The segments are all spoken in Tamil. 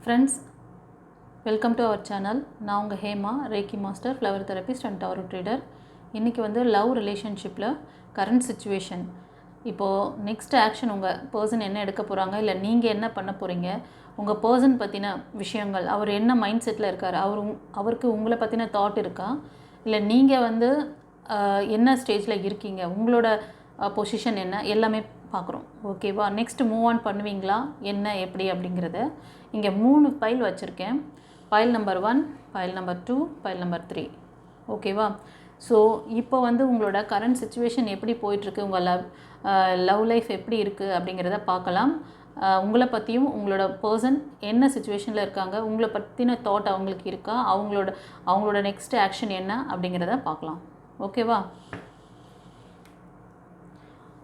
Friends, welcome to our channel. நான் உங்கள் Hema, reiki master, flower therapist and tarot reader. இன்றைக்கி வந்து லவ் ரிலேஷன்ஷிப்பில் கரண்ட் சுச்சுவேஷன், இப்போது நெக்ஸ்ட் ஆக்ஷன் உங்கள் பர்சன் என்ன எடுக்க போகிறாங்க, இல்லை நீங்கள் என்ன பண்ண போகிறீங்க, உங்கள் பர்சன் பற்றின விஷயங்கள், அவர் என்ன மைண்ட் செட்டில் இருக்கார், அவருக்கு உங்களை பற்றின தாட் இருக்கா, இல்லை நீங்கள் வந்து என்ன ஸ்டேஜில் இருக்கீங்க, உங்களோட பொசிஷன் என்ன, எல்லாமே பார்க்குறோம். ஓகேவா? நெக்ஸ்ட் மூவ் ஆன் பண்ணுவீங்களா, என்ன எப்படி அப்படிங்கிறத இங்கே 3 ஃபைல் வச்சுருக்கேன். File number 1, file number 2, file number 3. ஓகேவா? ஸோ இப்போ வந்து உங்களோட கரண்ட் சுச்சுவேஷன் எப்படி போயிட்டுருக்கு, உங்கள் லவ் லைஃப் எப்படி இருக்குது அப்படிங்கிறத பார்க்கலாம். உங்களை பற்றியும் உங்களோட பர்சன் என்ன சுச்சுவேஷனில் இருக்காங்க, உங்களை பற்றின தாட் அவங்களுக்கு இருக்கா, அவங்களோட நெக்ஸ்ட் ஆக்ஷன் என்ன அப்படிங்கிறத பார்க்கலாம். ஓகேவா?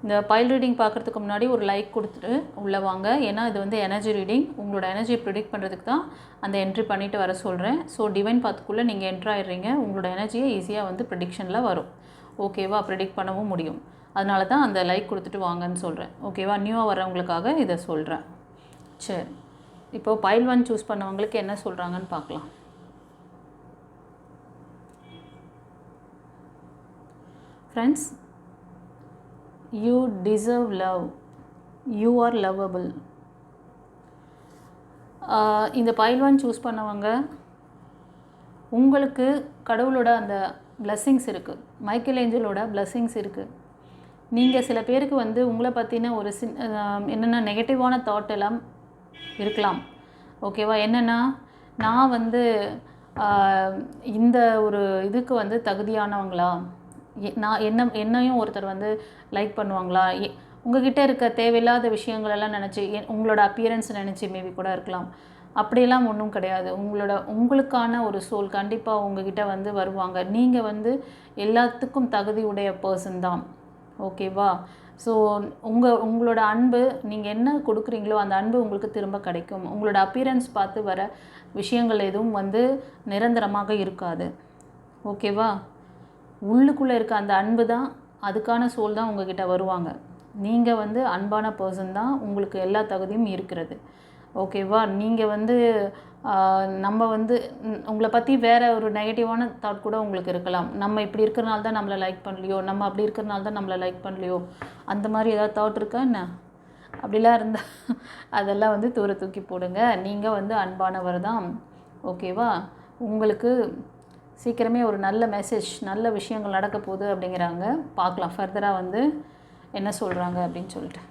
இந்த பைல் ரீடிங் பார்க்குறதுக்கு முன்னாடி ஒரு லைக் கொடுத்துட்டு உள்ளே வாங்க. ஏன்னா இது வந்து எனர்ஜி ரீடிங், உங்களோட எனர்ஜியை ப்ரிடிக்ட் பண்ணுறதுக்கு தான் அந்த என்ட்ரி பண்ணிவிட்டு வர சொல்கிறேன். ஸோ டிவைன் பாத்துக்குள்ளே நீங்கள் என்ட்ரு ஆகிடுறீங்க, உங்களோட எனர்ஜியை ஈஸியாக வந்து ப்ரிடிக்ஷனில் வரும். ஓகேவா? ப்ரிடிக்ட் பண்ணவும் முடியும். அதனால தான் அந்த லைக் கொடுத்துட்டு வாங்கன்னு சொல்கிறேன். ஓகேவா? நியூவாக வரவங்களுக்காக இதை சொல்கிறேன். சரி, இப்போது பைல் 1 சூஸ் பண்ணவங்களுக்கு என்ன சொல்கிறாங்கன்னு பார்க்கலாம். Friends, you deserve love, you are lovable. இந்த பைல் 1 சூஸ் பண்ணவங்க, உங்களுக்கு கடவுளோட அந்த பிளெஸ்ஸிங்ஸ் இருக்குது, மைக்கேல் ஏஞ்சலோட பிளெஸ்ஸிங்ஸ் இருக்குது. நீங்கள் சில பேருக்கு வந்து உங்களை பற்றின ஒரு என்னென்ன நெகட்டிவான தாட் எல்லாம் இருக்கலாம். ஓகேவா? என்னென்னா, நான் வந்து இந்த ஒரு இதுக்கு வந்து தகுதியானவங்களா, நான் என்னையும் ஒருத்தர் வந்து லைக் பண்ணுவாங்களா, உங்ககிட்ட இருக்க தேவையில்லாத விஷயங்களெல்லாம் நினச்சி, உங்களோட அப்பியரன்ஸ் நினச்சி மேபி கூட இருக்கலாம். அப்படியெல்லாம் ஒன்றும் கிடையாது. உங்களுக்கான ஒரு சோல் கண்டிப்பாக உங்ககிட்ட வந்து வருவாங்க. நீங்கள் வந்து எல்லாத்துக்கும் தகுதி உடைய பர்சன் தான். ஓகேவா? ஸோ உங்களோட அன்பு, நீங்கள் என்ன கொடுக்குறீங்களோ அந்த அன்பு உங்களுக்கு திரும்ப கிடைக்கும். உங்களோட அப்பியரன்ஸ் பார்த்து வர விஷயங்கள் எதுவும் வந்து நிரந்தரமாக இருக்காது. ஓகேவா? உள்ளுக்குள்ளே இருக்க அந்த அன்பு தான், அதுக்கான சோல் தான் உங்ககிட்ட வருவாங்க. நீங்கள் வந்து அன்பான பர்சன் தான், உங்களுக்கு எல்லா தகுதியும் இருக்கிறது. ஓகேவா? நீங்கள் வந்து நம்ம வந்து உங்களை பற்றி வேறு ஒரு நெகட்டிவான தாட் கூட உங்களுக்கு இருக்கலாம். நம்ம இப்படி இருக்கிறனால தான் நம்மளை லைக் பண்ணலையோ, நம்ம அப்படி இருக்கிறனால தான் நம்மளை லைக் பண்ணலையோ, அந்த மாதிரி ஏதாவது தாட் இருக்கா என்ன? அப்படிலாம் இருந்தால் அதெல்லாம் வந்து தூக்கி போடுங்க. நீங்கள் வந்து அன்பானவர் தான். ஓகேவா? உங்களுக்கு சீக்கிரமே ஒரு நல்ல மெசேஜ், நல்ல விஷயங்கள் நடக்க போகுது அப்படிங்கிறாங்க. பார்க்கலாம் ஃபர்தராக வந்து என்ன சொல்கிறாங்க அப்படின்னு சொல்லிட்டு.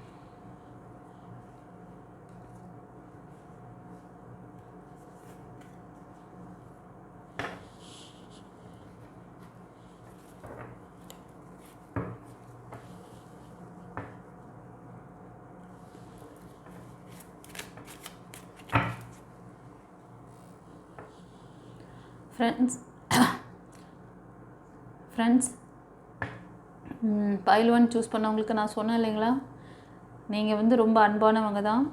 ஃப்ரெண்ட்ஸ், பைல் 1 சூஸ் பண்ணவங்களுக்கு நான் சொன்னேன் இல்லைங்களா, நீங்கள் வந்து ரொம்ப அன்பானவங்க தான்,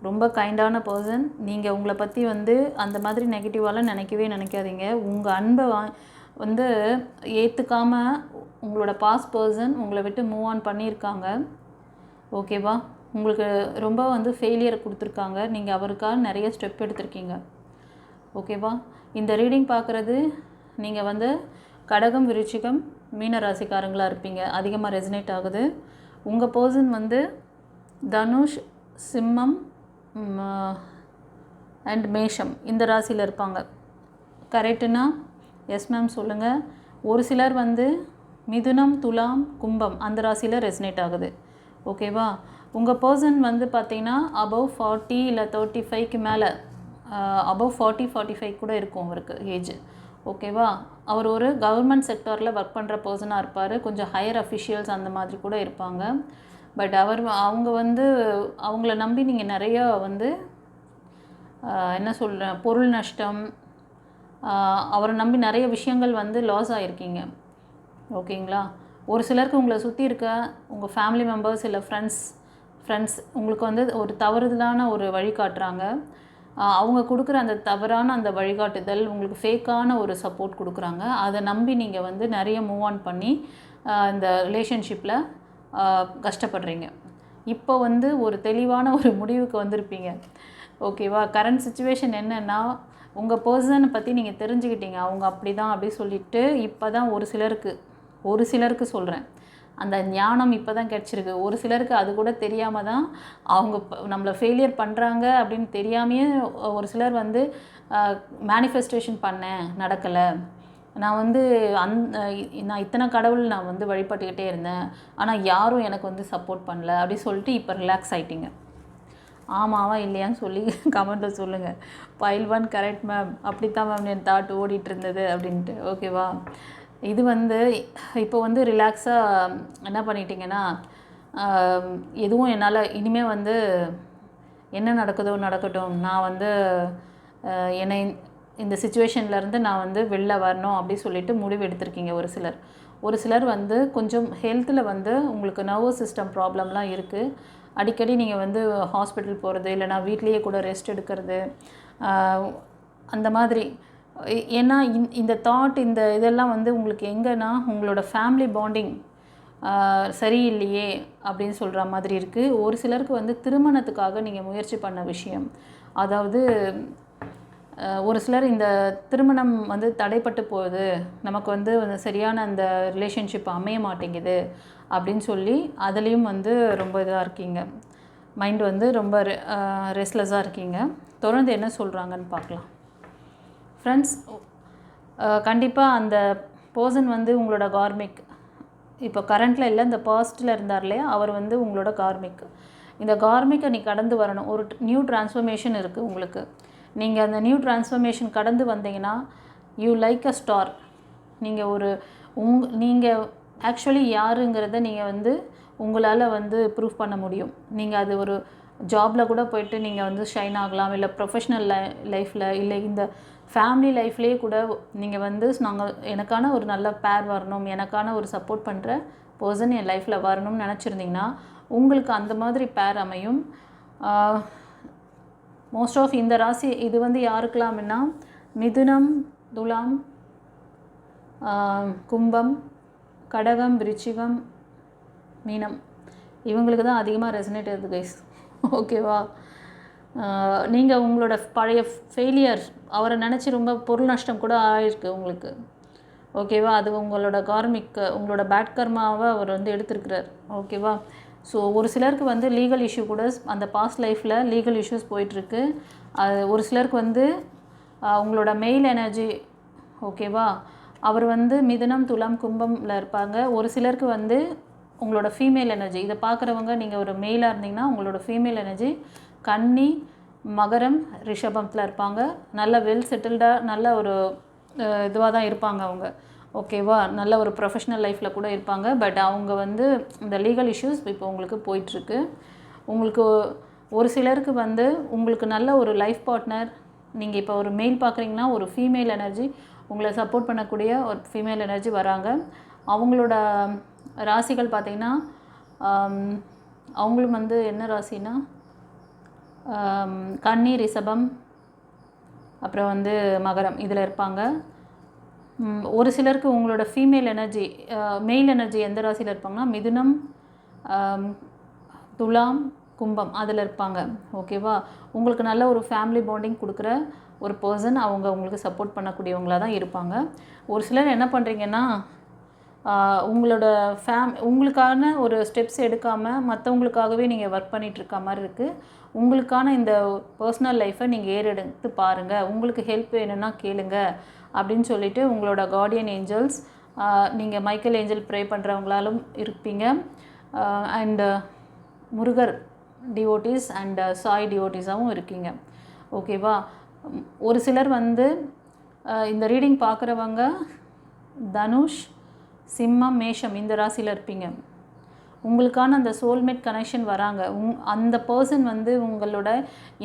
ரொம்ப கைண்டான பர்சன். நீங்கள் உங்களை பற்றி வந்து அந்த மாதிரி நெகட்டிவாலாம் நினைக்காதீங்க. உங்கள் அன்பை வந்து ஏற்றுக்காமல் உங்களோட பாஸ்ட் பர்சன் உங்களை விட்டு மூவ் ஆன் பண்ணியிருக்காங்க. ஓகேவா? உங்களுக்கு ரொம்ப வந்து ஃபெயிலியர் கொடுத்துருக்காங்க. நீங்கள் அவருக்காக நிறைய ஸ்டெப் எடுத்திருக்கீங்க. ஓகேவா? இந்த ரீடிங் பார்க்குறது நீங்கள் வந்து கடகம், விருச்சிகம், மீன ராசிக்காரங்களாக இருப்பீங்க. அதிகமாக ரெசனேட் ஆகுது. உங்கள் பர்சன் வந்து தனுஷ், சிம்மம் அண்ட் மேஷம் இந்த ராசியில் இருப்பாங்க. கரெக்டுனா எஸ் மேம் சொல்லுங்கள். ஒரு சிலர் வந்து மிதுனம், துலாம், கும்பம் அந்த ராசியில் ரெசனேட் ஆகுது. ஓகேவா? உங்கள் பர்சன் வந்து பார்த்திங்கன்னா அபவ் 40 இல்லை 35க்கு மேலே, அபவ் 40-45 கூட இருக்கும் அவருக்கு ஏஜ். ஓகேவா? அவர் ஒரு கவர்மெண்ட் செக்டாரில் ஒர்க் பண்ணுற பர்சனாக இருப்பார். கொஞ்சம் ஹையர் அஃபிஷியல்ஸ் அந்த மாதிரி கூட இருப்பாங்க. பட் அவங்க வந்து அவங்கள நம்பி நீங்கள் நிறையா வந்து என்ன சொல்கிறேன், பொருள் நஷ்டம், அவரை நம்பி நிறைய விஷயங்கள் வந்து லாஸ் ஆகிருக்கீங்க. ஓகேங்களா? ஒரு சிலருக்கு உங்களை சுற்றி இருக்க உங்கள் ஃபேமிலி மெம்பர்ஸ் இல்லை ஃப்ரெண்ட்ஸ் உங்களுக்கு வந்து ஒரு தவறுதலான ஒரு வழி காட்டுறாங்க. அவங்க கொடுக்குற அந்த தவறான அந்த வழிகாட்டுதல் உங்களுக்கு ஃபேக்கான ஒரு சப்போர்ட் கொடுக்குறாங்க. அதை நம்பி நீங்கள் வந்து நிறைய மூவ் ஆன் பண்ணி இந்த ரிலேஷன்ஷிப்பில் கஷ்டப்படுறீங்க. இப்போ வந்து ஒரு தெளிவான ஒரு முடிவுக்கு வந்திருப்பீங்க. ஓகேவா? கரண்ட் சிச்சுவேஷன் என்னென்னா, உங்கள் பர்சனை பற்றி நீங்கள் தெரிஞ்சுக்கிட்டீங்க. அவங்க அப்படி தான் அப்படி சொல்லிவிட்டு இப்போ தான் ஒரு சிலருக்கு சொல்கிறேன், அந்த ஞானம் இப்போ தான் கிடச்சிருக்கு. ஒரு சிலருக்கு அது கூட தெரியாமல் தான் அவங்க நம்மளை ஃபெயிலியர் பண்ணுறாங்க அப்படின்னு தெரியாமையே ஒரு சிலர் வந்து மேனிஃபெஸ்டேஷன் பண்ணேன், நடக்கலை. நான் வந்து நான் இத்தனை கடவுள் நான் வந்து வழிபட்டுக்கிட்டே இருந்தேன், ஆனால் யாரும் எனக்கு வந்து சப்போர்ட் பண்ணல அப்படி சொல்லிட்டு இப்போ ரிலாக்ஸ் ஆகிட்டீங்க. ஆமாவா இல்லையான்னு சொல்லி கமெண்ட்டில் சொல்லுங்கள். பைல் 1 கரெக்ட் மேம், அப்படித்தான் மேம் என் தாட் ஓடிட்டு இருந்தது அப்படின்ட்டு. ஓகேவா? இது வந்து இப்போ வந்து ரிலாக்ஸாக என்ன பண்ணிட்டீங்கன்னா, எதுவும் என்னால் இனிமேல் வந்து என்ன நடக்குதோ நடக்கட்டும், நான் வந்து என்னை இந்த சிச்சுவேஷன்லேருந்து நான் வந்து வெளில வரணும் அப்படி சொல்லிட்டு முடிவு எடுத்திருக்கீங்க ஒரு சிலர் வந்து கொஞ்சம் ஹெல்த்தில் வந்து உங்களுக்கு நர்வஸ் சிஸ்டம் ப்ராப்ளம்லாம் இருக்குது. அடிக்கடி நீங்கள் வந்து ஹாஸ்பிட்டல் போகிறது, இல்லைனா வீட்லேயே கூட ரெஸ்ட் எடுக்கிறது, அந்த மாதிரி. ஏன்னா இந்த தாட் இந்த இதெல்லாம் வந்து உங்களுக்கு எங்கன்னா உங்களோட ஃபேமிலி பாண்டிங் சரியில்லையே அப்படின்னு சொல்கிற மாதிரி இருக்குது. ஒரு சிலருக்கு வந்து திருமணத்துக்காக நீங்கள் முயற்சி பண்ண விஷயம், அதாவது ஒரு சிலர் இந்த திருமணம் வந்து தடைப்பட்டு போகுது, நமக்கு வந்து சரியான அந்த ரிலேஷன்ஷிப் அமைய மாட்டேங்குது அப்படின்னு சொல்லி அதுலேயும் வந்து ரொம்ப இதாக இருக்கீங்க. மைண்ட் வந்து ரொம்ப ரெஸ்ட்லெஸ்ஸாக இருக்கீங்க. தொடர்ந்து என்ன சொல்கிறாங்கன்னு பார்க்கலாம். ஃப்ரெண்ட்ஸ், கண்டிப்பாக அந்த பர்சன் வந்து உங்களோட கார்மிக், இப்போ கரண்ட்டில் இல்லை, இந்த பாஸ்ட்டில் இருந்தார் இல்லையா, அவர் வந்து உங்களோட கார்மிக். இந்த கார்மிக்கை நீ கடந்து வரணும். ஒரு நியூ டிரான்ஸ்ஃபர்மேஷன் இருக்குது உங்களுக்கு. நீங்கள் அந்த நியூ டிரான்ஸ்ஃபர்மேஷன் கடந்து வந்தீங்கன்னா யூ லைக் அ ஸ்டார். நீங்கள் ஆக்சுவலி யாருங்கிறத நீங்கள் வந்து உங்களால் வந்து ப்ரூஃப் பண்ண முடியும். நீங்கள் அது ஒரு ஜாபில் கூட போய்ட்டு நீங்கள் வந்து ஷைன் ஆகலாம், இல்லை ப்ரொஃபஷ்னல் லைஃப்பில், இல்லை இந்த ஃபேமிலி லைஃப்லேயே கூட நீங்கள் வந்து எனக்கான ஒரு நல்ல பேர் வரணும், எனக்கான ஒரு சப்போர்ட் பண்ணுற பர்சன் என் லைஃப்பில் வரணும்னு நினச்சிருந்தீங்கன்னா உங்களுக்கு அந்த மாதிரி பேர் அமையும். மோஸ்ட் ஆஃப் இந்த ராசி இது வந்து யாருக்கலாம்னா மிதுனம், துலாம், கும்பம், கடகம், விருச்சிகம், மீனம், இவங்களுக்கு தான் அதிகமாக ரெசனேட் ஆகுது கைஸ். ஓகேவா? நீங்கள் உங்களோட பழைய ஃபெயிலியர், அவரை நினச்சி ரொம்ப பொருள் நஷ்டம் கூட ஆகிருக்கு உங்களுக்கு. ஓகேவா? அது உங்களோட கார்மிக், உங்களோட பேட் கர்மாவை அவர் வந்து எடுத்திருக்கிறார். ஓகேவா? ஸோ ஒரு சிலருக்கு வந்து லீகல் இஷ்யூ கூட அந்த பாஸ்ட் லைஃப்பில் லீகல் இஷ்யூஸ் போயிட்டுருக்கு. அது ஒரு சிலருக்கு வந்து உங்களோட மெயில் எனர்ஜி, ஓகேவா, அவர் வந்து மிதுனம், துலாம், கும்பமில் இருப்பாங்க. ஒரு சிலருக்கு வந்து உங்களோட ஃபீமேல் எனர்ஜி, இதை பார்க்குறவங்க நீங்கள் ஒரு மெயிலாக இருந்தீங்கன்னா உங்களோட ஃபீமேல் எனர்ஜி கன்னி, மகரம், ரிஷபத்தில் இருப்பாங்க. நல்ல வெல் செட்டில்டாக நல்ல ஒரு இதுவாக தான் இருப்பாங்க அவங்க. ஓகேவா? நல்ல ஒரு ப்ரொஃபஷ்னல் லைஃப்பில் கூட இருப்பாங்க. பட் அவங்க வந்து இந்த லீகல் இஷ்யூஸ் இப்போ உங்களுக்கு போயிட்டுருக்கு. உங்களுக்கு ஒரு சிலருக்கு வந்து உங்களுக்கு நல்ல ஒரு லைஃப் பார்ட்னர், நீங்கள் இப்போ ஒரு மெயில் பார்க்குறீங்கன்னா ஒரு ஃபீமேல் எனர்ஜி உங்களை சப்போர்ட் பண்ணக்கூடிய ஒரு ஃபீமேல் எனர்ஜி வராங்க. அவங்களோட ராசிகள் பார்த்திங்கன்னா அவங்களும் வந்து என்ன ராசினா கன்னி, ரிஷபம், அப்புறம் வந்து மகரம், இதில் இருப்பாங்க. ஒரு சிலருக்கு உங்களோட ஃபீமேல் எனர்ஜி, மெயில் எனர்ஜி எந்த ராசியில் இருப்பாங்கன்னா மிதுனம், துலாம், கும்பம், அதில் இருப்பாங்க. ஓகேவா? உங்களுக்கு நல்ல ஒரு ஃபேமிலி பாண்டிங் கொடுக்குற ஒரு பர்சன், அவங்க உங்களுக்கு சப்போர்ட் பண்ணக்கூடியவங்களாக தான் இருப்பாங்க. ஒரு சிலர் என்ன பண்ணுறீங்கன்னா உங்களோட உங்களுக்கான ஒரு ஸ்டெப்ஸ் எடுக்காமல் மற்றவங்களுக்காகவே நீங்கள் ஒர்க் பண்ணிகிட்ருக்க மாதிரி இருக்குது. உங்களுக்கான இந்த பர்சனல் லைஃப்பை நீங்கள் ஏறெடுத்து பாருங்கள், உங்களுக்கு ஹெல்ப் வேணும்னா கேளுங்க அப்படின்னு சொல்லிட்டு உங்களோட கார்டியன் ஏஞ்சல்ஸ், நீங்கள் மைக்கேல் ஏஞ்சல் ப்ரே பண்ணுறவங்களாலும் இருப்பீங்க, and Murugar devotees and Sai டிவோட்டிஸாகவும் இருக்கீங்க. ஓகேவா? ஒரு சிலர் வந்து இந்த ரீடிங் பார்க்குறவங்க தனுஷ், சிம்மம், மேஷம் இந்த ராசியில் இருப்பீங்க. உங்களுக்கான அந்த சோல்மேட் கனெக்ஷன் வராங்க. அந்த பர்சன் வந்து உங்களோட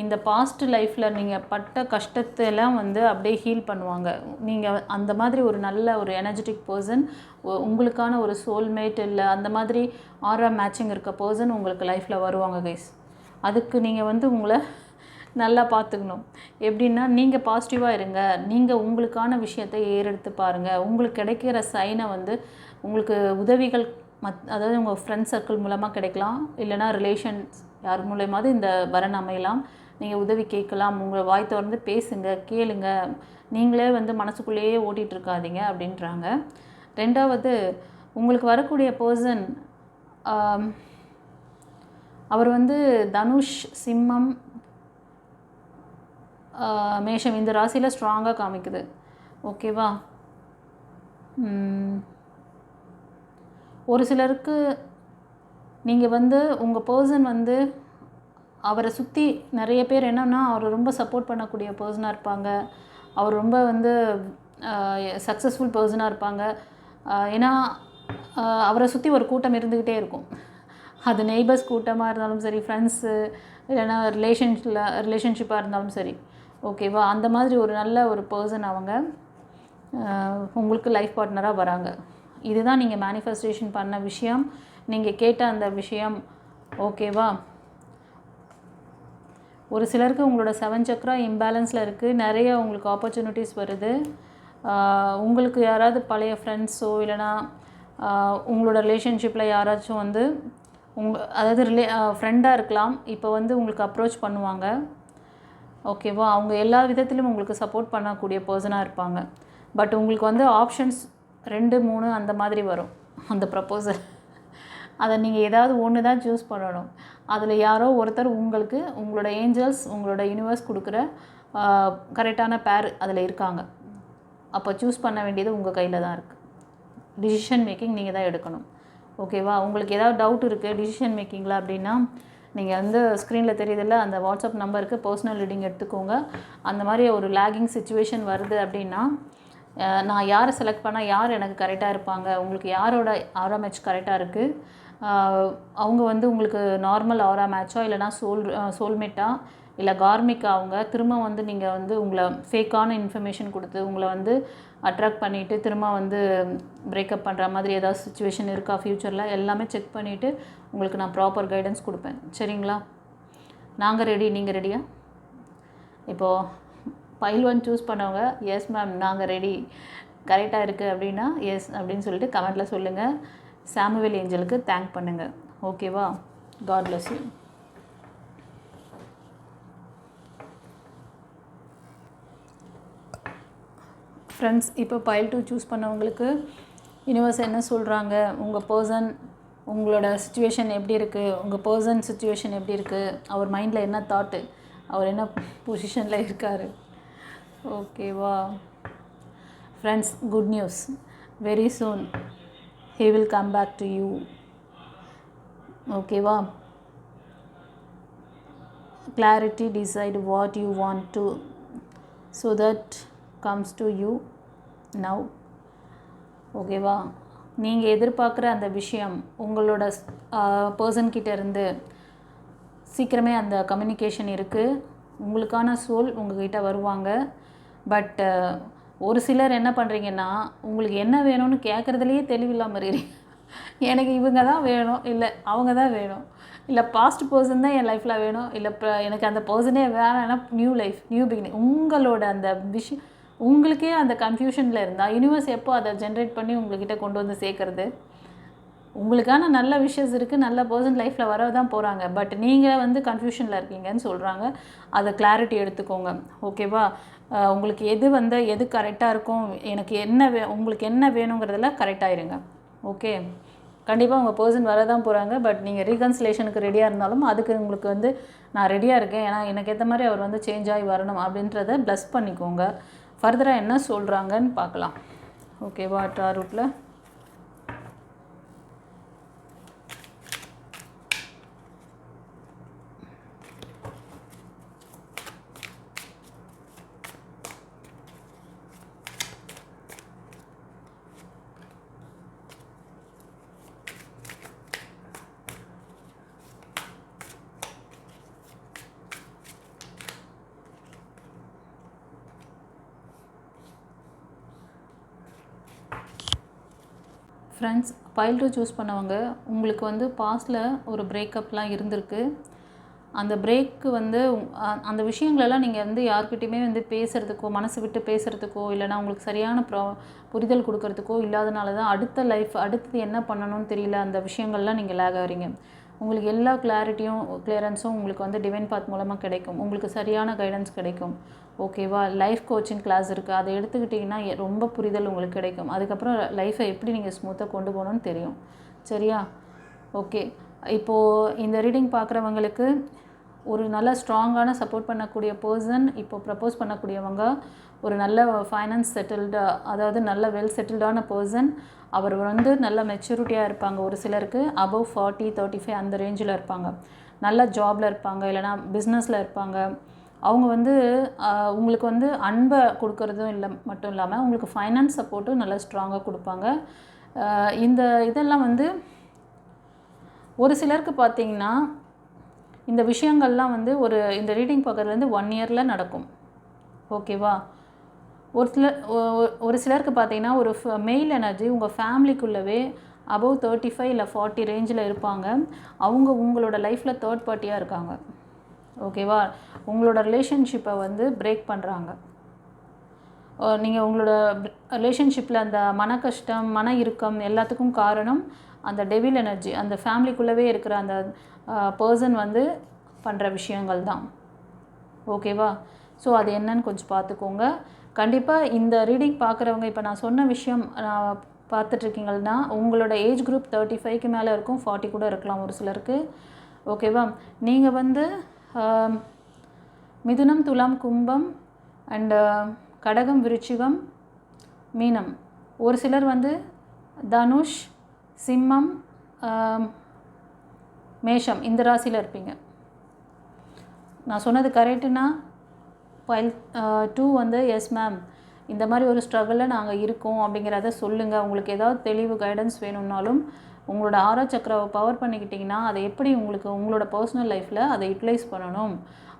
இந்த பாஸ்ட் லைஃப்பில் நீங்கள் பட்ட கஷ்டத்தெல்லாம் வந்து அப்படியே ஹீல் பண்ணுவாங்க. நீங்கள் அந்த மாதிரி ஒரு நல்ல ஒரு எனர்ஜெட்டிக் பர்சன், உங்களுக்கான ஒரு சோல்மேட் இல்லை அந்த மாதிரி ஆரா மேட்சிங் இருக்க பர்சன் உங்களுக்கு லைஃப்பில் வருவாங்க கைஸ். அதுக்கு நீங்கள் வந்து உங்களை நல்லா பார்த்துக்கணும். எப்படின்னா நீங்கள் பாசிட்டிவாக இருங்க, நீங்கள் உங்களுக்கான விஷயத்தை ஏறெடுத்து பாருங்கள். உங்களுக்கு கிடைக்கிற சைனை வந்து உங்களுக்கு உதவிகள் அதாவது உங்கள் ஃப்ரெண்ட்ஸ் சர்க்கிள் மூலமாக கிடைக்கலாம், இல்லைனா ரிலேஷன்ஸ் யார் மூலயமாவது இந்த வரன் அமையலாம். நீங்கள் உதவி கேட்கலாம், உங்களை வாய் திறந்து பேசுங்க, கேளுங்க, நீங்களே வந்து மனசுக்குள்ளேயே ஓட்டிகிட்ருக்காதீங்க அப்படின்றாங்க. 2வது, உங்களுக்கு வரக்கூடிய பர்சன் அவர் வந்து தனுஷ், சிம்மம், மேஷம் இந்த ராசியில் ஸ்ட்ராங்காக காமிக்குது. ஓகேவா? ஒரு சிலருக்கு நீங்கள் வந்து உங்கள் பர்சன் வந்து அவரை சுற்றி நிறைய பேர் என்னென்னா அவர் ரொம்ப சப்போர்ட் பண்ணக்கூடிய பர்சனாக இருப்பாங்க, அவர் ரொம்ப வந்து சக்ஸஸ்ஃபுல் பர்சனாக இருப்பாங்க. ஏன்னா அவரை சுற்றி ஒரு கூட்டம் இருந்துக்கிட்டே இருக்கும். அது நெய்பர்ஸ் கூட்டமாக இருந்தாலும் சரி, ஃப்ரெண்ட்ஸு, இல்லைன்னா ரிலேஷன்ஷிப்பாக இருந்தாலும் சரி. ஓகேவா? அந்த மாதிரி ஒரு நல்ல ஒரு பர்சன் அவங்க உங்களுக்கு லைஃப் பார்ட்னராக வராங்க. இதுதான் நீங்கள் மேனிஃபெஸ்டேஷன் பண்ண விஷயம், நீங்கள் கேட்ட அந்த விஷயம். ஓகேவா? ஒரு சிலருக்கு உங்களோட 7 சக்ரா இம்பேலன்ஸில் இருக்குது, நிறைய உங்களுக்கு ஆப்பர்ச்சுனிட்டிஸ் வருது. உங்களுக்கு யாராவது பழைய ஃப்ரெண்ட்ஸோ இல்லைனா உங்களோட ரிலேஷன்ஷிப்பில் யாராச்சும் வந்து அதாவது ஃப்ரெண்டாக இருக்கலாம், இப்போ வந்து உங்களுக்கு அப்ரோச் பண்ணுவாங்க. ஓகேவா? அவங்க எல்லா விதத்திலும் உங்களுக்கு சப்போர்ட் பண்ணக்கூடிய பர்சனாக இருப்பாங்க. பட் உங்களுக்கு வந்து ஆப்ஷன்ஸ் 2, 3 அந்த மாதிரி வரும் அந்த ப்ரப்போசல். அதை நீங்கள் ஏதாவது ஒன்று தான் சூஸ் பண்ணணும். அதில் யாரோ ஒருத்தர் உங்களுக்கு உங்களோட ஏஞ்சல்ஸ், உங்களோட யூனிவர்ஸ் கொடுக்குற கரெக்டான பேர் அதில் இருக்காங்க. அப்போ சூஸ் பண்ண வேண்டியது உங்கள் கையில் தான் இருக்குது. டிசிஷன் மேக்கிங் நீங்கள் தான் எடுக்கணும். ஓகேவா? உங்களுக்கு ஏதாவது டவுட் இருக்குது டிசிஷன் மேக்கிங்கில் அப்படின்னா, நீங்கள் வந்து ஸ்க்ரீனில் தெரியுதில்ல, அந்த வாட்ஸ்அப் நம்பருக்கு பர்சனல் ரீடிங் எடுத்துக்கோங்க. அந்த மாதிரி ஒரு லேகிங் சிச்சுவேஷன் வருது அப்படின்னா, நான் யாரை செலக்ட் பண்ணால் யார் எனக்கு கரெக்டாக இருப்பாங்க, உங்களுக்கு யாரோட ஆரா மேட்ச் கரெக்டாக இருக்குது, அவங்க வந்து உங்களுக்கு நார்மல் ஆரா மேட்சா இல்லைனா சோல்மேட்டா இல்லை கார்மிக்கா, அவங்க திரும்ப வந்து நீங்கள் வந்து உங்களை ஃபேக்கான இன்ஃபர்மேஷன் கொடுத்து உங்களை வந்து அட்ராக்ட் பண்ணிவிட்டு திரும்ப வந்து பிரேக்கப் பண்ணுற மாதிரி ஏதாவது சுச்சுவேஷன் இருக்கா ஃப்யூச்சரில், எல்லாமே செக் பண்ணிவிட்டு உங்களுக்கு நான் ப்ராப்பர் கைடன்ஸ் கொடுப்பேன். சரிங்களா? நாங்கள் ரெடி, நீங்கள் ரெடியா? இப்போது பைல் 1 சூஸ் பண்ணவங்க எஸ் மேம் நாங்கள் ரெடி, கரெக்டாக இருக்குது அப்படின்னா எஸ் அப்படின்னு சொல்லிட்டு கமெண்ட்டில் சொல்லுங்கள். சாமுவேல் ஏஞ்சலுக்கு தேங்க் பண்ணுங்கள். ஓகேவா? God bless you. ஃப்ரெண்ட்ஸ், இப்போ பைல் 2 சூஸ் பண்ணவங்களுக்கு யூனிவர்ஸ் என்ன சொல்கிறாங்க, உங்கள் பர்சன் உங்களோட சுச்சுவேஷன் எப்படி இருக்குது, உங்கள் பர்சன் சுச்சுவேஷன் எப்படி இருக்குது, அவர் மைண்டில் என்ன தாட்டு, அவர் என்ன பொசிஷனில் இருக்கார். ஓகேவா friends? Good news, very soon he will come back to you. ஓகேவா? clarity, decide what you want to so that comes to you now. ஓகேவா? நீங்கள் எதிர்பார்க்குற அந்த விஷயம் உங்களோட பர்சன்கிட்ட இருந்து சீக்கிரமே அந்த கம்யூனிகேஷன் இருக்குது. உங்களுக்கான சோல் உங்கள்கிட்ட வருவாங்க. பட் ஒரு சிலர் என்ன பண்ணுறீங்கன்னா, உங்களுக்கு என்ன வேணும்னு கேட்குறதுலையே தெளிவில்லாமல் இருக்கீங்க. எனக்கு இவங்க தான் வேணும், இல்லை அவங்க தான் வேணும், இல்லை பாஸ்ட் பர்சன் தான் என் லைஃப்பில் வேணும், இல்லை இப்போ எனக்கு அந்த பர்சனே வேணாம்னா நியூ லைஃப், நியூ பிகினிங். உங்களோட அந்த விஷயம் உங்களுக்கே அந்த கன்ஃபியூஷனில் இருந்தால் யூனிவர்ஸ் எப்போ அதை ஜென்ரேட் பண்ணி உங்கள்கிட்ட கொண்டு வந்து சேர்க்குறது? உங்களுக்கான நல்ல விஷயஸ் இருக்குது, நல்ல பர்சன் லைஃப்பில் வர தான் போகிறாங்க. பட் நீங்கள் வந்து கன்ஃபியூஷனில் இருக்கீங்கன்னு சொல்கிறாங்க. அதை கிளாரிட்டி எடுத்துக்கோங்க. ஓகேவா? உங்களுக்கு எது கரெக்டாக இருக்கும், எனக்கு என்ன உங்களுக்கு என்ன வேணுங்கிறதுல கரெக்டாக இருங்க. ஓகே? கண்டிப்பாக உங்கள் பர்சன் வர தான் போகிறாங்க. பட் நீங்கள் ரீகன்சிலேஷனுக்கு ரெடியாக இருந்தாலும் அதுக்கு உங்களுக்கு வந்து நான் ரெடியாக இருக்கேன், ஏன்னா எனக்கு ஏற்ற மாதிரி அவர் வந்து சேஞ்ச் ஆகி வரணும் அப்படின்றத ப்ளஸ் பண்ணிக்கோங்க. ஃபர்தராக என்ன சொல்கிறாங்கன்னு பார்க்கலாம். ஓகேவா? டாரூட்டில் ஃப்ரெண்ட்ஸ், பைல் 2 சூஸ் பண்ணவங்க உங்களுக்கு வந்து பாஸ்டில் ஒரு பிரேக்கப்லாம் இருந்திருக்கு. அந்த பிரேக்கு வந்து அந்த விஷயங்களெல்லாம் நீங்கள் வந்து யார்கிட்டையுமே வந்து பேசுகிறதுக்கோ, மனசு விட்டு பேசுகிறதுக்கோ, இல்லைனா உங்களுக்கு சரியான புரிதல் கொடுக்கறதுக்கோ இல்லாதனால தான் அடுத்தது என்ன பண்ணணும்னு தெரியல, அந்த விஷயங்கள்லாம் நீங்கள் லேக் ஆகிறீங்க. உங்களுக்கு எல்லா கிளியரன்ஸும் உங்களுக்கு வந்து டிவைன் பாத் மூலமாக கிடைக்கும். உங்களுக்கு சரியான கைடன்ஸ் கிடைக்கும். ஓகேவா? லைஃப் கோச்சிங் கிளாஸ் இருக்குது, அதை எடுத்துக்கிட்டிங்கன்னா ரொம்ப புரிதல் உங்களுக்கு கிடைக்கும். அதுக்கப்புறம் லைஃப்பை எப்படி நீங்கள் ஸ்மூத்தாக கொண்டு போகணுன்னு தெரியும். சரியா? ஓகே. இப்போது இந்த ரீடிங் பார்க்குறவங்களுக்கு ஒரு நல்ல ஸ்ட்ராங்கான சப்போர்ட் பண்ணக்கூடிய பர்சன், இப்போ ப்ரப்போஸ் பண்ணக்கூடியவங்க ஒரு நல்ல ஃபைனான்ஸ் செட்டில்டு, அதாவது நல்ல வெல் செட்டில்டான பர்சன். அவர் வந்து நல்ல மெச்சூரிட்டியாக இருப்பாங்க. ஒரு சிலருக்கு அபவ் 40, 35 அந்த ரேஞ்சில் இருப்பாங்க. நல்ல ஜாபில் இருப்பாங்க, இல்லைனா பிஸ்னஸில் இருப்பாங்க. அவங்க வந்து உங்களுக்கு வந்து அன்பை கொடுக்கறதும் இல்லை மட்டும் இல்லாமல் உங்களுக்கு ஃபைனான்ஸ் சப்போர்ட்டும் நல்லா ஸ்ட்ராங்காக கொடுப்பாங்க. இந்த இதெல்லாம் வந்து ஒரு சிலருக்கு பார்த்திங்கன்னா இந்த விஷயங்கள்லாம் வந்து இந்த ரீடிங் பார்க்குறதுலேருந்து 1 இயரில் நடக்கும். ஓகேவா? ஒரு சிலருக்கு பார்த்தீங்கன்னா ஒரு மெயில் எனர்ஜி உங்கள் ஃபேமிலிக்குள்ளவே அபவ் 35 இல்லை 40 ரேஞ்சில் இருப்பாங்க. அவங்க உங்களோட லைஃப்பில் தேர்ட் பார்ட்டியாக இருக்காங்க. ஓகேவா? உங்களோட ரிலேஷன்ஷிப்பை வந்து பிரேக் பண்ணுறாங்க. நீங்கள் உங்களோட ரிலேஷன்ஷிப்பில் அந்த மன கஷ்டம், மன இறுக்கம் எல்லாத்துக்கும் காரணம் அந்த டெவில் எனர்ஜி, அந்த ஃபேமிலிக்குள்ளவே இருக்கிற அந்த பர்சன் வந்து பண்ணுற விஷயங்கள் தான். ஓகேவா? ஸோ அது என்னன்னு கொஞ்சம் பார்த்துக்கோங்க. கண்டிப்பாக இந்த ரீடிங் பார்க்குறவங்க இப்போ நான் சொன்ன விஷயம் பார்த்துட்ருக்கீங்கன்னா உங்களோட ஏஜ் குரூப் 35க்கு மேலே இருக்கும், 40 கூட இருக்கலாம் ஒரு சிலருக்கு. ஓகேவா? நீங்கள் வந்து மிதுனம், துலாம், கும்பம் அண்டு கடகம், விருச்சிகம், மீனம். ஒரு சிலர் வந்து தனுஷ், சிம்மம், மேஷம் இந்த ராசியில் இருப்பீங்க. நான் சொன்னது கரெக்டுனா ஃபைல் 2 வந்து எஸ் மேம் இந்த மாதிரி ஒரு ஸ்ட்ரகிளில் நாங்கள் இருக்கோம் அப்படிங்கிறத சொல்லுங்கள். உங்களுக்கு ஏதாவது தெளிவு கைடன்ஸ் வேணும்னாலும் உங்களோட ஆரா சக்கராவை பவர் பண்ணிக்கிட்டிங்கன்னா அதை எப்படி உங்களுக்கு உங்களோட பர்சனல் லைஃப்பில் அதை யூட்டிலைஸ் பண்ணணும்,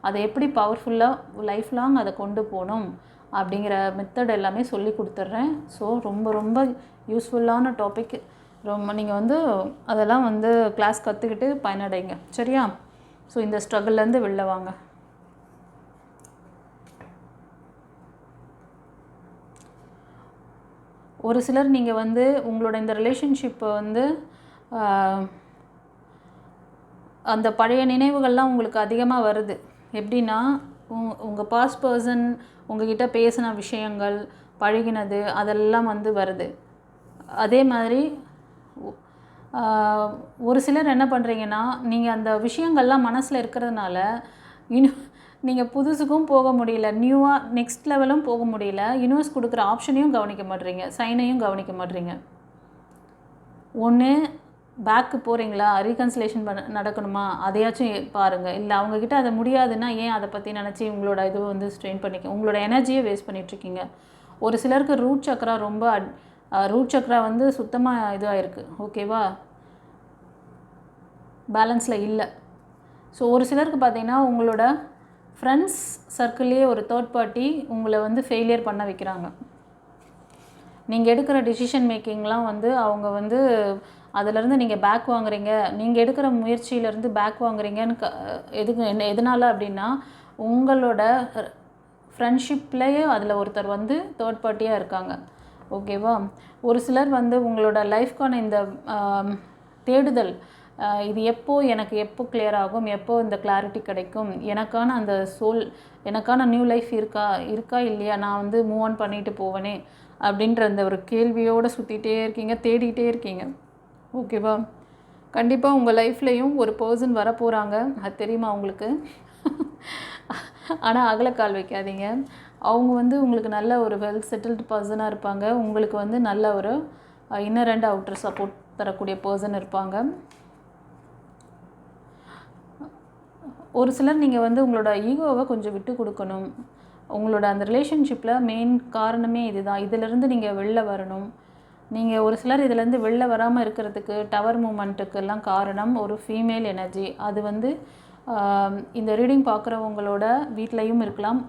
அதை எப்படி பவர்ஃபுல்லாக லைஃப் லாங் அதை கொண்டு போகணும் அப்படிங்கிற மெத்தட் எல்லாமே சொல்லி கொடுத்துட்றேன். ஸோ ரொம்ப ரொம்ப யூஸ்ஃபுல்லான டாபிக். ரொம்ப நீங்கள் வந்து அதெல்லாம் வந்து கிளாஸ் கற்றுக்கிட்டு பயனடைங்க. சரியா? ஸோ இந்த ஸ்ட்ரகிள்லேருந்து வெளில வாங்க. ஒரு சிலர் நீங்கள் வந்து உங்களோட இந்த ரிலேஷன்ஷிப்பை வந்து அந்த பழைய நினைவுகள்லாம் உங்களுக்கு அதிகமாக வருது. எப்படின்னா உங்கள் பாஸ்ட் பர்சன் உங்ககிட்ட பேசின விஷயங்கள், பழகினது அதெல்லாம் வந்து வருது. அதே மாதிரி ஒரு சிலர் என்ன பண்ணுறீங்கன்னா நீங்கள் அந்த விஷயங்கள்லாம் மனசில் இருக்கிறதுனால இன்னும் நீங்கள் புதுசுக்கும் போக முடியல, நியூவாக நெக்ஸ்ட் லெவலும் போக முடியல, யூனிவர்ஸ் கொடுக்குற ஆப்ஷனையும் கவனிக்க மாட்டேறீங்க, சைனையும் கவனிக்க மாட்டேறீங்க. ஒன்று பேக்கு போகிறீங்களா, ரீகன்சிலேஷன் நடக்கணுமா அதையாச்சும் பாருங்கள். இல்லை அவங்கக்கிட்ட அதை முடியாதுன்னா ஏன் அதை பற்றி நினச்சி உங்களோட இது வந்து ஸ்ட்ரெயின் பண்ணிக்க, உங்களோட எனர்ஜியை வேஸ்ட் பண்ணிகிட்ருக்கீங்க. ஒரு சிலருக்கு ரூட் சக்கரா ரூட் சக்கரா வந்து சுத்தமாக இதுவாக இருக்குது. ஓகேவா? பேலன்ஸில் இல்லை. ஸோ ஒரு சிலருக்கு பார்த்திங்கன்னா உங்களோட ஃப்ரெண்ட்ஸ் சர்க்கிள்லேயே ஒரு தேர்ட் பார்ட்டி உங்களை வந்து ஃபெயிலியர் பண்ண வைக்கிறாங்க. நீங்கள் எடுக்கிற டிசிஷன் மேக்கிங்லாம் வந்து அவங்க வந்து அதிலேருந்து நீங்கள் பேக் வாங்குறீங்க, நீங்கள் எடுக்கிற முயற்சியிலேருந்து பேக் வாங்குறீங்கன்னு எதனால் அப்படின்னா உங்களோட ஃப்ரெண்ட்ஷிப்லேயே அதில் ஒருத்தர் வந்து தேர்ட் பார்ட்டியாக இருக்காங்க. ஓகேவா? ஒரு சிலர் வந்து உங்களோட லைஃப்க்கான இந்த தேடுதல், இது எனக்கு எப்போ கிளியர் ஆகும், எப்போ இந்த கிளாரிட்டி கிடைக்கும், எனக்கான அந்த எனக்கான நியூ லைஃப் இருக்கா இல்லையா, நான் வந்து மூவ் ஆன் பண்ணிட்டு போவேனே அப்படின்ற அந்த ஒரு கேள்வியோடு சுற்றிகிட்டே இருக்கீங்க, தேடிகிட்டே இருக்கீங்க. ஓகேவா? கண்டிப்பாக உங்கள் லைஃப்லேயும் ஒரு பர்சன் வர போகிறாங்க, அது தெரியுமா உங்களுக்கு? ஆனால் அகலக்கால் வைக்காதீங்க. அவங்க வந்து உங்களுக்கு நல்ல ஒரு வெல் செட்டில்டு பர்சனாக இருப்பாங்க. உங்களுக்கு வந்து நல்ல ஒரு இன்னர் அண்ட் அவுட்டர் சப்போர்ட் தரக்கூடிய பர்சன் இருப்பாங்க. ஒரு சிலர் நீங்கள் வந்து உங்களோட ஈகோவை கொஞ்சம் விட்டு கொடுக்கணும். உங்களோட அந்த ரிலேஷன்ஷிப்பில் மெயின் காரணமே இதுதான். இதிலேருந்து நீங்கள் வெளில வரணும். நீங்கள் ஒரு சிலர் இதிலேருந்து வெளில வராமல் இருக்கிறதுக்கு டவர் மூமெண்ட்டுக்கெல்லாம் காரணம் ஒரு ஃபீமேல் எனர்ஜி. அது வந்து இந்த ரீடிங் பார்க்குறவங்களோட வீட்லேயும் இருக்கலாம்.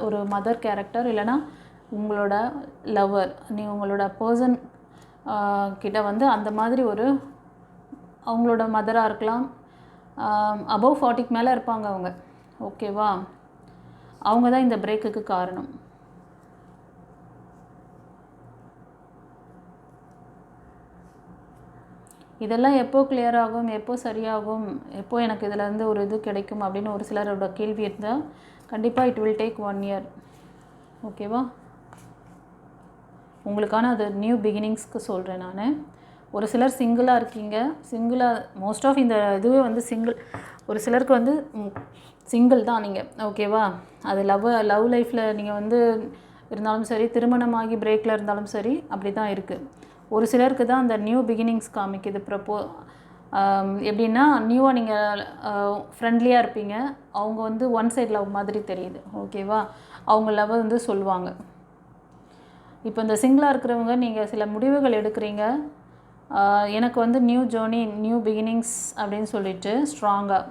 ஒரு மதர் கேரக்டர், இல்லைனா உங்களோட லவ்வர், உங்களோட பர்சன் கிட்ட வந்து அந்த மாதிரி ஒரு அவங்களோட மதராக இருக்கலாம். அபவ் 40க்கு மேலே இருப்பாங்க அவங்க. ஓகேவா? அவங்க தான் இந்த பிரேக்குக்கு காரணம். இதெல்லாம் எப்போ கிளியர் ஆகும், எப்போ சரியாகும், எப்போ எனக்கு இதிலேருந்து ஒரு இது கிடைக்கும் அப்படின்னு ஒரு சிலரோட கேள்வி இருந்தால் கண்டிப்பாக இட் வில் டேக் 1 year. ஓகேவா? உங்களுக்கான அது நியூ பிகினிங்ஸ்க்கு சொல்கிறேன் நான். ஒரு சிலர் சிங்கிளாக இருக்கீங்க, சிங்கிளாக மோஸ்ட் ஆஃப் இந்த இதுவே வந்து சிங்கிள். ஒரு சிலருக்கு வந்து சிங்கிள் தான் நீங்கள். ஓகேவா? அது லவ் லைஃப்பில் நீங்கள் வந்து இருந்தாலும் சரி, திருமணமாகி பிரேக்கில் இருந்தாலும் சரி, அப்படி தான் இருக்குது. ஒரு சிலருக்கு தான் அந்த நியூ பிகினிங்ஸ் காமிக்குது. எப்படின்னா நியூவாக நீங்கள் ஃப்ரெண்ட்லியாக இருப்பீங்க, அவங்க வந்து ஒன் சைட் லவ் மாதிரி தெரியுது. ஓகேவா? அவங்க லவ் வந்து சொல்லுவாங்க. இப்போ இந்த சிங்கிளாக இருக்கிறவங்க நீங்கள் சில முடிவுகள் எடுக்கிறீங்க, எனக்கு வந்து நியூ ஜேர்னி, நியூ பிகினிங்ஸ் அப்படின்னு சொல்லிட்டு ஸ்ட்ராங்காக.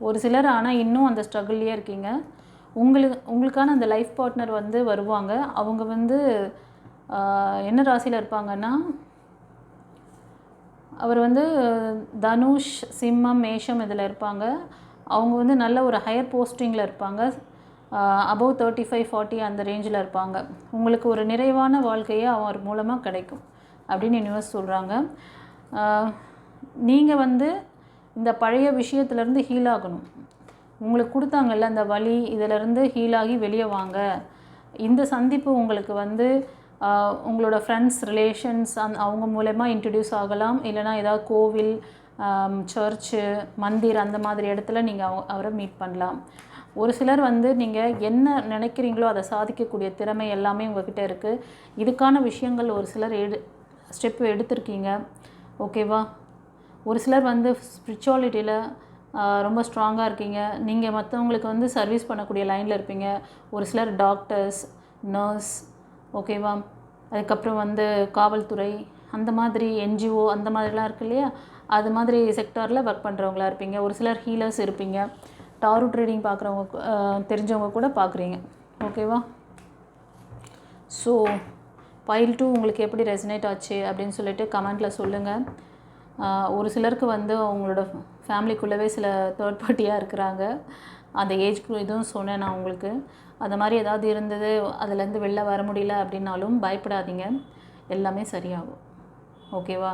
ஒரு சிலர் ஆனால் இன்னும் அந்த ஸ்ட்ரகிள்லேயே இருக்கீங்க. உங்களுக்கான அந்த லைஃப் பார்ட்னர் வந்து வருவாங்க. அவங்க வந்து என்ன ராசியில் இருப்பாங்கன்னா, அவர் வந்து தனுஷ், சிம்மம், மேஷம் இதில் இருப்பாங்க. அவங்க வந்து நல்ல ஒரு ஹையர் போஸ்டிங்கில் இருப்பாங்க. அபவ் 35-40 அந்த ரேஞ்சில் இருப்பாங்க. உங்களுக்கு ஒரு நிறைவான வாழ்க்கையே அவர் மூலமாக கிடைக்கும் அப்படின்னு யூனிவர்ஸ் சொல்கிறாங்க. நீங்கள் வந்து இந்த பழைய விஷயத்துலேருந்து ஹீல் ஆகணும். உங்களுக்கு கொடுத்தாங்கல்ல அந்த வலி, இதிலேருந்து ஹீலாகி வெளியே வாங்க. இந்த சந்திப்பு உங்களுக்கு வந்து உங்களோட ஃப்ரெண்ட்ஸ், ரிலேஷன்ஸ் அவங்க மூலமா இன்ட்ரடியூஸ் ஆகலாம். இல்லைனா ஏதாவது கோவில், சர்ச்சு, மந்திர் அந்த மாதிரி இடத்துல நீங்கள் அவரை மீட் பண்ணலாம். ஒரு சிலர் வந்து நீங்கள் என்ன நினைக்கிறீங்களோ அதை சாதிக்கக்கூடிய திறமை எல்லாமே உங்கள்கிட்ட இருக்குது. இதுக்கான விஷயங்கள் ஒரு சிலர் ஸ்டெப் எடுத்திருக்கீங்க. ஓகேவா? ஒரு சிலர் வந்து ஸ்பிரிச்சுவாலிட்டியில் ரொம்ப ஸ்ட்ராங்காக இருக்கீங்க. நீங்கள் மற்றவங்களுக்கு வந்து சர்வீஸ் பண்ணக்கூடிய லைனில் இருப்பீங்க. ஒரு சிலர் டாக்டர்ஸ், நர்ஸ், ஓகேவா? அதுக்கப்புறம் வந்து காவல்துறை, அந்த மாதிரி என்ஜிஓ அந்த மாதிரிலாம் இருக்கு இல்லையா, அது மாதிரி செக்டாரில் ஒர்க் பண்ணுறவங்களா இருப்பீங்க. ஒரு சிலர் ஹீலர்ஸ் இருப்பீங்க. டாரோ ட்ரேடிங் பார்க்குறவங்க, தெரிஞ்சவங்க கூட பார்க்குறீங்க. ஓகேவா? ஸோ பைல் 2 உங்களுக்கு எப்படி ரெசனேட் ஆச்சு அப்படின்னு சொல்லிட்டு கமெண்ட்டில் சொல்லுங்கள். ஒரு சிலருக்கு வந்து அவங்களோட ஃபேமிலிக்குள்ளவே சில தேர்ட் பார்ட்டியாக இருக்கிறாங்க. அந்த ஏஜ்க்கு இதுவும் சொன்னேன் நான் உங்களுக்கு. அந்த மாதிரி ஏதாவது இருந்தது, அதுலேருந்து வெளில வர முடியல அப்படின்னாலும் பயப்படாதீங்க, எல்லாமே சரியாகும். ஓகேவா?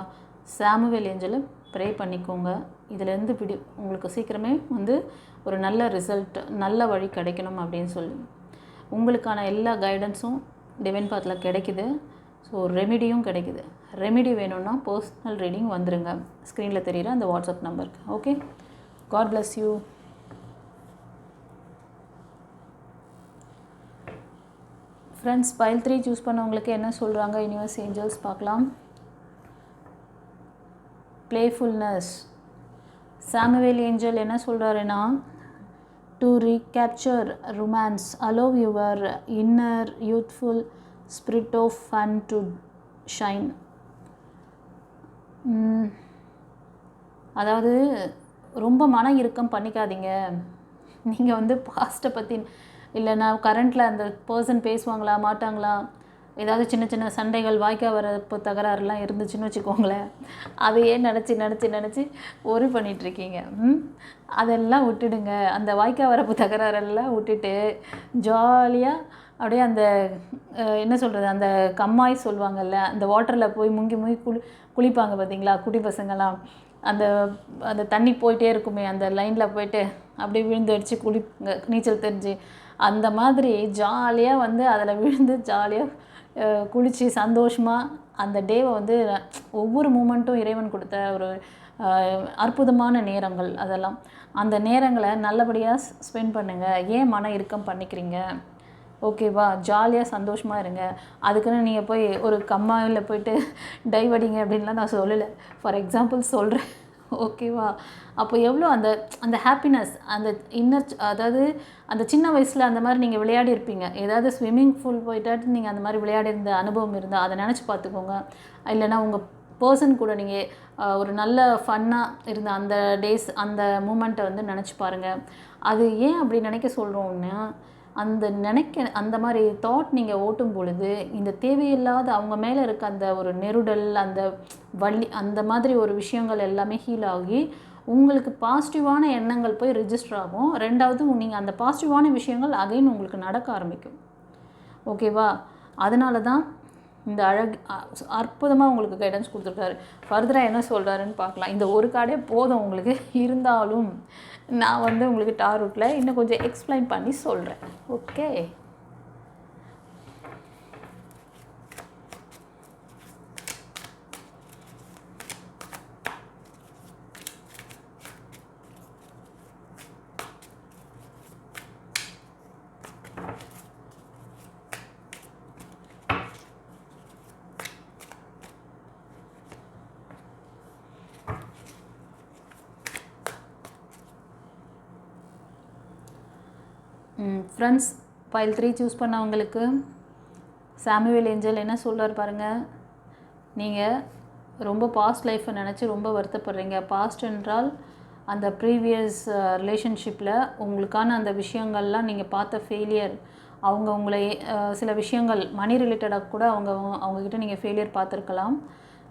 சாமுவேல் ஏஞ்சலை ப்ரே பண்ணிக்கோங்க. இதிலேருந்து உங்களுக்கு சீக்கிரமே வந்து ஒரு நல்ல ரிசல்ட், நல்ல வழி கிடைக்கணும் அப்படின்னு சொல்லி உங்களுக்கான எல்லா கைடன்ஸும் டிவைன் பாத்தில் கிடைக்குது. ஸோ ரெமிடியும் கிடைக்குது. ரெமிடி வேணும்னா பர்சனல் ரீடிங் வந்துடுங்க, ஸ்க்ரீனில் தெரிகிற அந்த வாட்ஸ்அப் நம்பருக்கு. Okay, god bless you. Friends, pile 3 choose பண்ணவங்களுக்கு என்ன சொல்கிறாங்க யூனிவர்ஸ், ஏஞ்சல்ஸ் பார்க்கலாம். பிளேஃபுல்னஸ். சாமுவேல் ஏஞ்சல் என்ன சொல்கிறாருன்னா, to recapture romance, allow your inner youthful spirit of fun to shine. அதாவது ரொம்ப மன இறுக்கம் பண்ணிக்காதீங்க. நீங்கள் வந்து பாஸ்ட்டை பற்றி இல்லைனா கரண்ட்டில் அந்த பர்சன் பேசுவாங்களா மாட்டாங்களா, ஏதாவது சின்ன சின்ன சண்டைகள், வாய்க்கா வரப்பு தகராறுலாம் இருந்துச்சுன்னு வச்சுக்கோங்களேன், அதையே நினச்சி ஒரி பண்ணிகிட்ருக்கீங்க. அதெல்லாம் விட்டுடுங்க. அந்த வாய்க்கா வரப்பு தகராறெல்லாம் விட்டுட்டு ஜாலியாக அப்படியே அந்த என்ன சொல்கிறது, அந்த கம்மாய் சொல்லுவாங்கள்ல, அந்த வாட்டரில் போய் முங்கி குளிப்பாங்க பார்த்தீங்களா குட்டி பசங்கள்லாம். அந்த தண்ணி போயிட்டே இருக்குமே, அந்த லைனில் போயிட்டு அப்படியே விழுந்து அடித்து குளிப்புங்க, நீச்சல் தெரிஞ்சு. அந்த மாதிரி ஜாலியாக வந்து அதில் விழுந்து ஜாலியாக குளித்து சந்தோஷமாக அந்த டேவை வந்து ஒவ்வொரு மூமெண்ட்டும் இறைவன் கொடுத்த ஒரு அற்புதமான நேரங்கள். அதெல்லாம் அந்த நேரங்களை நல்லபடியாக ஸ்பெண்ட் பண்ணுங்கள். ஏன் மன இறுக்கம் பண்ணிக்கிறீங்க? ஓகேவா? ஜாலியாக சந்தோஷமாக இருங்க. அதுக்குன்னு நீங்கள் போய் ஒரு கம்மாயில் போயிட்டு டைவ் அடிங்க அப்படின்லாம் நான் சொல்லலை, ஃபார் எக்ஸாம்பிள் சொல்கிறேன். ஓகேவா? அப்போ எவ்வளோ அந்த அந்த ஹாப்பினஸ், அந்த இன்னர், அதாவது அந்த சின்ன வயசில் அந்த மாதிரி நீங்கள் விளையாடி இருப்பீங்க. ஏதாவது ஸ்விம்மிங் பூல் போயிட்டாட்டு நீங்கள் அந்த மாதிரி விளையாடி இருந்த அனுபவம் இருந்தால் அதை நினச்சி பார்த்துக்கோங்க. இல்லைனா உங்கள் பர்சன் கூட நீங்கள் ஒரு நல்ல ஃபன்னாக இருந்த அந்த டேஸ், அந்த மூமெண்ட்டை வந்து நினச்சி பாருங்கள். அது ஏன் அப்படி நினைக்க சொல்கிறோன்னா, அந்த மாதிரி தாட் நீங்கள் ஓட்டும் பொழுது இந்த தேவையில்லாத அவங்க மேலே இருக்க அந்த ஒரு நெருடல், அந்த வலி, அந்த மாதிரி ஒரு விஷயங்கள் எல்லாமே ஹீல் ஆகி உங்களுக்கு பாசிட்டிவான எண்ணங்கள் போய் ரிஜிஸ்டர் ஆகும். ரெண்டாவது நீங்கள் அந்த பாசிட்டிவான விஷயங்கள் அகைன் உங்களுக்கு நடக்க ஆரம்பிக்கும். ஓகேவா? அதனால தான் இந்த அற்புதமாக உங்களுக்கு கைடன்ஸ் கொடுத்துருக்காரு. ஃபர்தராக என்ன சொல்கிறாருன்னு பார்க்கலாம். இந்த ஒரு கார்டே போதும் உங்களுக்கு. இருந்தாலும் நான் வந்து உங்களுக்கு டாரோட்டில் இன்னும் கொஞ்சம் எக்ஸ்பிளைன் பண்ணி சொல்கிறேன். ஓகே, ஃப்ரெண்ட்ஸ், ஃபைல் 3 சூஸ் பண்ணவங்களுக்கு சாமுவேல் ஏஞ்சல் என்ன சொல்கிறார் பாருங்கள். நீங்கள் ரொம்ப பாஸ்ட் லைஃப்பை நினச்சி ரொம்ப வருத்தப்படுறீங்க. பாஸ்ட் என்றால் அந்த ப்ரீவியஸ் ரிலேஷன்ஷிப்பில் உங்களுக்கான அந்த விஷயங்கள்லாம் நீங்கள் பார்த்த ஃபெயிலியர், அவங்க உங்களை சில விஷயங்கள் மணி ரிலேட்டடாக கூட அவங்கக்கிட்ட நீங்கள் ஃபெயிலியர் பார்த்துருக்கலாம்.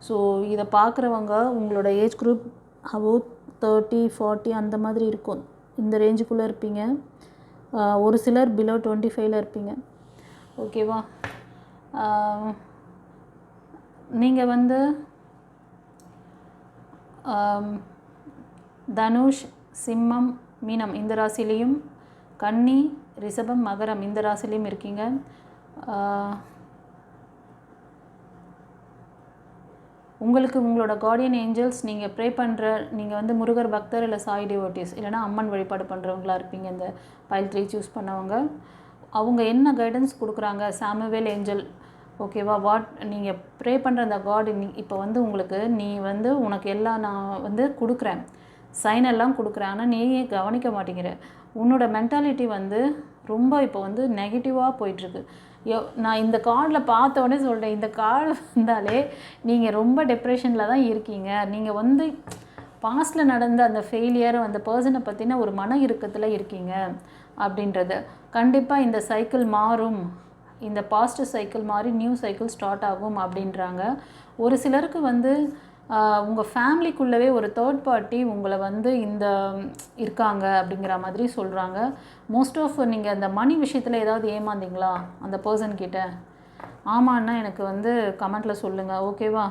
ஸோ இதை பார்க்குறவங்க உங்களோட ஏஜ் குரூப் அபவுட் 30, 40 அந்த மாதிரி இருக்கும். இந்த ரேஞ்சுக்குள்ளே இருப்பீங்க. ஒரு சிலர் பிலோ 25ல் இருப்பீங்க. ஓகேவா? நீங்கள் வந்து தனுஷ், சிம்மம், மீனம் இந்த ராசிலையும், கன்னி, ரிஷபம், மகரம் இந்த ராசிலையும் இருக்கீங்க. உங்களுக்கு உங்களோட கார்டியன் ஏஞ்சல்ஸ் நீங்கள் ப்ரே பண்ணுற, நீங்கள் வந்து முருகர் பக்தர் இல்லை சாய் டிவோட்டிஸ் இல்லைனா அம்மன் வழிபாடு பண்ணுறவங்களா இருப்பீங்க. இந்த ஃபைல் 3 சூஸ் பண்ணவங்க அவங்க என்ன கைடன்ஸ் கொடுக்குறாங்க, சாமுவேல் ஏஞ்சல். ஓகேவா? நீங்கள் ப்ரே பண்ணுற அந்த காட் இப்போ வந்து உங்களுக்கு நீ வந்து உனக்கு எல்லாம் நான் வந்து கொடுக்குறேன், சைன் எல்லாம் கொடுக்குறேன், ஆனால் நீயே கவனிக்க மாட்டேங்கிற. உன்னோட மென்டாலிட்டி வந்து ரொம்ப இப்போ வந்து நெகட்டிவாக போயிட்டுருக்கு. நான் இந்த கார்டில் பார்த்த உடனே சொல்கிறேன், இந்த கார்டு வந்தாலே நீங்கள் ரொம்ப டிப்ரெஷனில் தான் இருக்கீங்க. நீங்கள் வந்து பாஸ்ட்டில் நடந்த அந்த ஃபெயிலியர், அந்த பர்சனை பற்றின ஒரு மன இறுக்கத்தில் இருக்கீங்க அப்படின்றது. கண்டிப்பாக இந்த சைக்கிள் மாறும், இந்த பாஸ்ட் சைக்கிள் மாறி நியூ சைக்கிள் ஸ்டார்ட் ஆகும் அப்படின்றாங்க. ஒரு சிலருக்கு வந்து உங்கள் ஃபேமிலிக்குள்ளவே ஒரு தேர்ட் பார்ட்டி உங்களை வந்து இந்த இருக்காங்க அப்படிங்கிற மாதிரி சொல்கிறாங்க. மோஸ்ட் ஆஃப் நீங்கள் அந்த மணி விஷயத்தில் ஏதாவது ஏமாந்தீங்களா அந்த பர்சன்கிட்ட? ஆமான்னா எனக்கு வந்து கமெண்ட்டில் சொல்லுங்கள். ஓகேவா?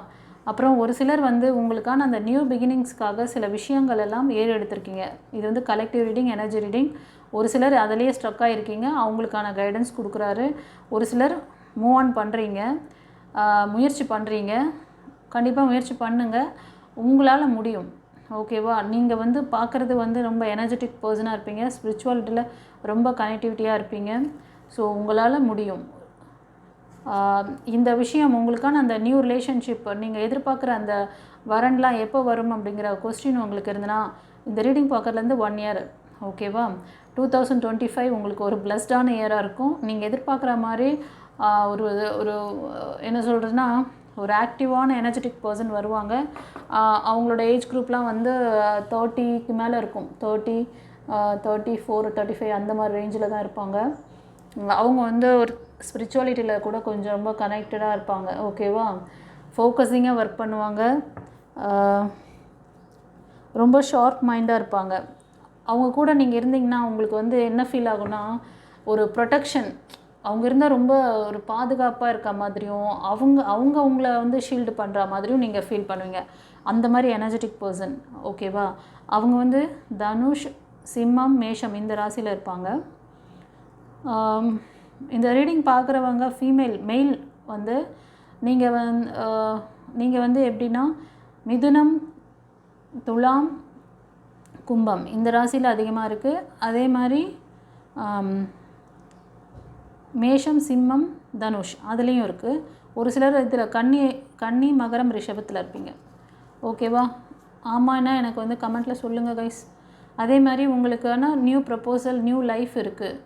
அப்புறம் ஒரு சிலர் வந்து உங்களுக்கான அந்த நியூ பிகினிங்ஸ்க்காக சில விஷயங்கள் எல்லாம் எடுத்திருக்கீங்க. இது வந்து கலெக்டிவ் ரீடிங், எனர்ஜி ரீடிங். ஒரு சிலர் அதிலேயே ஸ்ட்ரக் ஆகிருக்கீங்க, அவங்களுக்கான கைடன்ஸ் கொடுக்குறாரு. ஒரு சிலர் மூவ் ஆன் பண்ணுறீங்க, முயற்சி பண்ணுறீங்க. கண்டிப்பாக முயற்சி பண்ணுங்கள், உங்களால் முடியும். ஓகேவா? நீங்கள் வந்து பார்க்குறது வந்து ரொம்ப எனர்ஜெட்டிக் பர்சனாக இருப்பீங்க, ஸ்பிரிச்சுவாலிட்டியில் ரொம்ப கனெக்டிவிட்டியாக இருப்பீங்க. ஸோ உங்களால் முடியும். இந்த விஷயம் உங்களுக்கான அந்த நியூ ரிலேஷன்ஷிப், நீங்கள் எதிர்பார்க்குற அந்த வரன்லாம் எப்போ வரும் அப்படிங்கிற கொஸ்டின் உங்களுக்கு இருந்ததுன்னா இந்த ரீடிங் பார்க்குறதுலேருந்து 1 இயர். ஓகேவா? 2025 உங்களுக்கு ஒரு பிளஸ்டான இயராக இருக்கும். நீங்கள் எதிர்பார்க்குற மாதிரி ஒரு ஒரு என்ன சொல்கிறதுனா ஒரு ஆக்டிவான எனர்ஜெட்டிக் பர்சன் வருவாங்க. அவங்களோட ஏஜ் குரூப்லாம் வந்து 30க்கு மேலே இருக்கும். 30, 34, 35 அந்த மாதிரி ரேஞ்சில் தான் இருப்பாங்க. அவங்க வந்து ஒரு ஸ்பிரிச்சுவாலிட்டியில் கூட கொஞ்சம் ரொம்ப கனெக்டடாக இருப்பாங்க. ஓகேவா? ஃபோக்கஸிங்காக ஒர்க் பண்ணுவாங்க. ரொம்ப ஷார்ப் மைண்டாக இருப்பாங்க. அவங்க கூட நீங்கள் இருந்தீங்கன்னா உங்களுக்கு வந்து என்ன ஃபீல் ஆகும்னா ஒரு ப்ரொடெக்ஷன். அவங்க இருந்தால் ரொம்ப ஒரு பாதுகாப்பாக இருக்க மாதிரியும், அவங்க உங்களை வந்து ஷீல்டு பண்ணுற மாதிரியும் நீங்கள் ஃபீல் பண்ணுவீங்க. அந்த மாதிரி எனர்ஜெட்டிக் பர்சன். ஓகேவா? அவங்க வந்து தனுஷ், சிம்மம், மேஷம் இந்த ராசியில் இருப்பாங்க. இந்த ரீடிங் பார்க்குறவங்க மெயில் வந்து நீங்கள் வந்து எப்படின்னா மிதுனம், துலாம், கும்பம் இந்த ராசியில் அதிகமாக இருக்குது. அதே மாதிரி மேஷம், சிம்மம், தனுஷ் அதுலேயும் இருக்குது. ஒரு சிலர் இதில் கன்னி, மகரம், ரிஷபத்தில் இருப்பீங்க. ஓகேவா? ஆமான்னா எனக்கு வந்து கமெண்ட்டில் சொல்லுங்கள் கைஸ். அதே மாதிரி உங்களுக்கான நியூ ப்ரப்போசல், நியூ லைஃப் இருக்குது.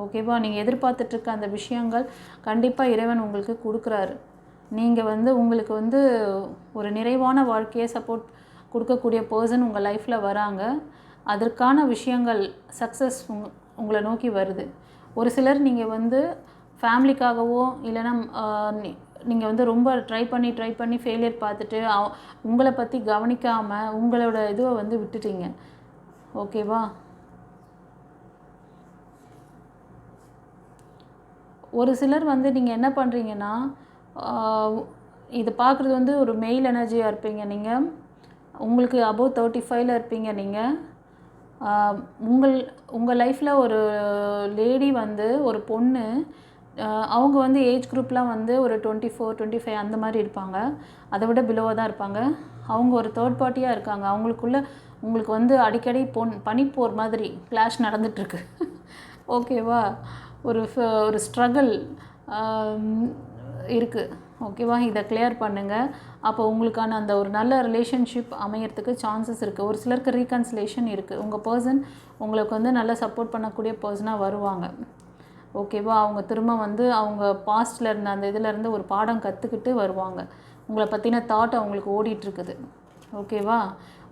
ஓகேவா? நீங்கள் எதிர்பார்த்துட்ருக்க அந்த விஷயங்கள் கண்டிப்பாக இறைவன் உங்களுக்கு கொடுக்குறாரு. நீங்கள் வந்து உங்களுக்கு வந்து ஒரு நிறைவான வாழ்க்கையை சப்போர்ட் கொடுக்கக்கூடிய பர்சன் உங்கள் லைஃப்பில் வராங்க. அதற்கான விஷயங்கள் சக்ஸஸ் உங்களை நோக்கி வருது. ஒரு சிலர் நீங்கள் வந்து ஃபேமிலிக்காகவோ இல்லைனா நீங்கள் வந்து ரொம்ப ட்ரை பண்ணி ஃபெயிலியர் பார்த்துட்டு உங்களை பற்றி கவனிக்காமல் உங்களோட இதுவை வந்து விட்டுட்டீங்க. ஓகேவா? ஒரு சிலர் வந்து நீங்கள் என்ன பண்ணுறீங்கன்னா இது பார்க்குறது வந்து ஒரு மெயில் எனர்ஜியாக இருப்பீங்க நீங்கள். உங்களுக்கு அபவ் 35ல் இருப்பீங்க நீங்கள். உங்கள் லைஃப்பில் ஒரு லேடி வந்து ஒரு பொண்ணு, அவங்க வந்து ஏஜ் குரூப்லாம் வந்து ஒரு 24, 25 அந்த மாதிரி இருப்பாங்க. அதை விட பிலோவாக தான் இருப்பாங்க. அவங்க ஒரு தேர்ட் பார்ட்டியாக இருக்காங்க. அவங்களுக்குள்ள உங்களுக்கு வந்து அடிக்கடி பனிப்போர் மாதிரி கிளாஷ் நடந்துகிட்ருக்கு. ஓகேவா? ஒரு ஸ்ட்ரகிள் இருக்குது. ஓகேவா? இதை கிளியர் பண்ணுங்கள். அப்போ உங்களுக்கான அந்த ஒரு நல்ல ரிலேஷன்ஷிப் அமையறதுக்கு சான்சஸ் இருக்குது. ஒரு சிலருக்கு ரீகன்சிலேஷன் இருக்குது. உங்கள் பர்சன் உங்களுக்கு வந்து நல்லா சப்போர்ட் பண்ணக்கூடிய பர்சனாக வருவாங்க. ஓகேவா? அவங்க திரும்ப வந்து அவங்க பாஸ்டில் இருந்த அந்த இதிலேருந்து ஒரு பாடம் கற்றுக்கிட்டு வருவாங்க. உங்களை பற்றின தாட் அவங்களுக்கு ஓடிட்டுருக்குது. ஓகேவா?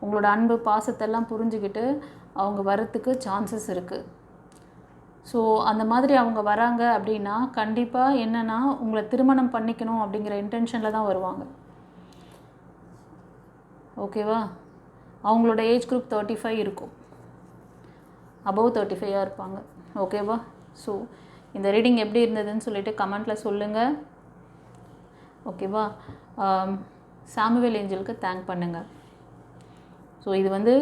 உங்களோட அன்பு பாசத்தெல்லாம் புரிஞ்சுக்கிட்டு அவங்க வரத்துக்கு சான்சஸ் இருக்குது. ஸோ அந்த மாதிரி அவங்க வராங்க அப்படின்னா கண்டிப்பாக என்னென்னா உங்களை திருமணம் பண்ணிக்கணும் அப்படிங்கிற இன்டென்ஷனில் தான் வருவாங்க. ஓகேவா? அவங்களோட ஏஜ் குரூப் 35 இருக்கும். அபவ் 35 இருப்பாங்க. ஓகேவா? ஸோ இந்த ரீடிங் எப்படி இருந்ததுன்னு சொல்லிட்டு கமெண்ட்டில் சொல்லுங்கள். ஓகேவா? சாமுவேல் ஏஞ்சலுக்கு தேங்க் பண்ணுங்கள். ஸோ இது வந்து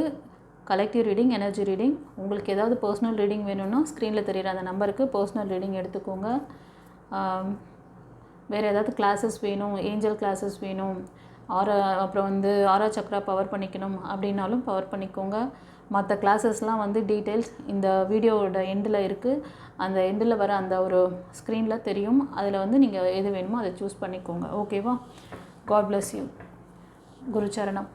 கலெக்டிவ் ரீடிங், எனர்ஜி ரீடிங். உங்களுக்கு ஏதாவது பர்சனல் ரீடிங் வேணும்னா ஸ்க்ரீனில் தெரிகிற அந்த நம்பருக்கு பர்சனல் ரீடிங் எடுத்துக்கோங்க. வேறு ஏதாவது கிளாஸஸ் வேணும், ஏஞ்சல் கிளாஸஸ் வேணும், அப்புறம் வந்து ஆரா சக்ரா பவர் பண்ணிக்கணும் அப்படின்னாலும் பவர் பண்ணிக்கோங்க. மற்ற கிளாஸஸ்லாம் வந்து டீட்டெயில்ஸ் இந்த வீடியோவோட எண்டில் இருக்குது. அந்த எண்டில் வர அந்த ஒரு ஸ்க்ரீனில் தெரியும். அதில் வந்து நீங்கள் எது வேணுமோ அதை சூஸ் பண்ணிக்கோங்க. ஓகேவா? God bless you. குருச்சரணம்.